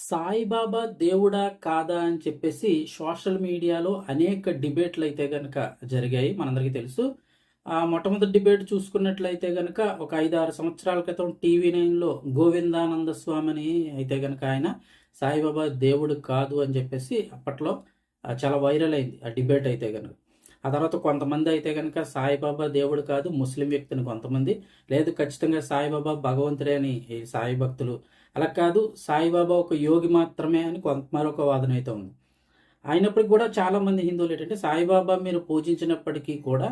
సాయిబాబా దేవుడా కాదా అని చెప్పేసి సోషల్ మీడియాలో అనేక డిబేట్లు అయితే గనక జరిగాయి. మనందరికీ తెలుసు. మొట్టమొదటి డిబేట్ చూసుకున్నట్లయితే గనక ఒక 5-6 సంవత్సరాల క్రితం టీవీ9లో గోవిందానంద స్వామిని అయితే గనక ఆయన సాయిబాబా దేవుడు కాదు అని చెప్పేసి అప్పట్లో చాలా వైరల్ అయింది ఆ డిబేట్ అయితే గనక. ఆ తర్వాత కొంతమంది అయితే గనక సాయిబాబా దేవుడు కాదు ముస్లిం వ్యక్తిని కొంతమంది, లేదు ఖచ్చితంగా సాయిబాబా భగవంతుడే అని ఈ సాయి భక్తులు, అలా కాదు సాయిబాబా ఒక యోగి మాత్రమే అని మరొక వాదన అయితే ఉంది. అయినప్పటికీ కూడా చాలామంది హిందువులు ఏంటంటే సాయిబాబా మీరు పూజించినప్పటికీ కూడా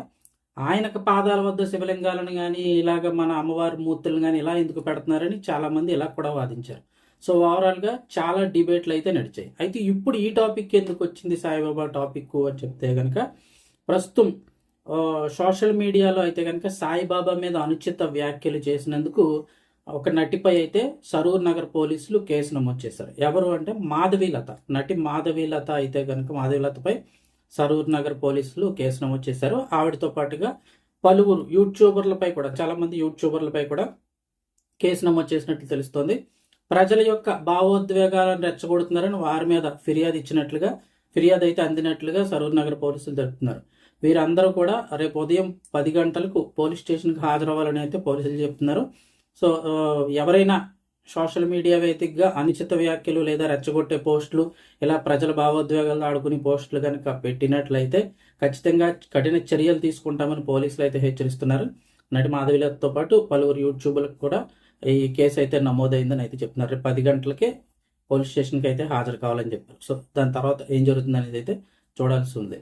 ఆయనకు పాదాల వద్ద శివలింగాలను కానీ ఇలాగ మన అమ్మవారి మూర్తులను కానీ ఇలా ఎందుకు పెడుతున్నారని చాలామంది ఇలా కూడా వాదించారు. సో ఓవరాల్గా చాలా డిబేట్లు అయితే నడిచాయి. అయితే ఇప్పుడు ఈ టాపిక్ ఎందుకు వచ్చింది సాయిబాబా టాపిక్ అని చెప్తే కనుక, ప్రస్తుతం సోషల్ మీడియాలో అయితే కనుక సాయిబాబా మీద అనుచిత వ్యాఖ్యలు చేసినందుకు ఒక నటిపై అయితే సరూర్ నగర్ పోలీసులు కేసు నమోదు చేశారు. ఎవరు అంటే మాధవీలత, నటి మాధవీలత అయితే కనుక మాధవీలతపై సరూర్ నగర్ పోలీసులు కేసు నమోదు చేశారు. ఆవిడతో పాటుగా పలువురు యూట్యూబర్లపై కూడా, చాలామంది యూట్యూబర్లపై కూడా కేసు నమోదు చేసినట్లు తెలుస్తోంది. ప్రజల యొక్క భావోద్వేగాలను రెచ్చగొడుతున్నారని వారి మీద ఫిర్యాదు అయితే అందినట్లుగా సరూర్ నగర్ పోలీసులు తెలుపుతున్నారు. వీరందరూ కూడా రేపు ఉదయం 10 గంటలకు పోలీస్ స్టేషన్కి హాజరవ్వాలని అయితే పోలీసులు చెప్తున్నారు. సో ఎవరైనా సోషల్ మీడియా వేదికగా అనుచిత వ్యాఖ్యలు లేదా రెచ్చగొట్టే పోస్టులు, ఇలా ప్రజల భావోద్వేగాలు ఆడుకునే పోస్టులు కనుక పెట్టినట్లయితే ఖచ్చితంగా కఠిన చర్యలు తీసుకుంటామని పోలీసులు అయితే హెచ్చరిస్తున్నారు. నటి మాధవీలతతో పాటు పలువురు యూట్యూబర్లకు కూడా ఈ కేసు అయితే నమోదైందని అయితే చెప్తున్నారు. రేపు 10 గంటలకే పోలీస్ స్టేషన్కి అయితే హాజరు కావాలని చెప్పారు. సో దాని తర్వాత ఏం జరుగుతుంది అనేది అయితే చూడాల్సి ఉంది.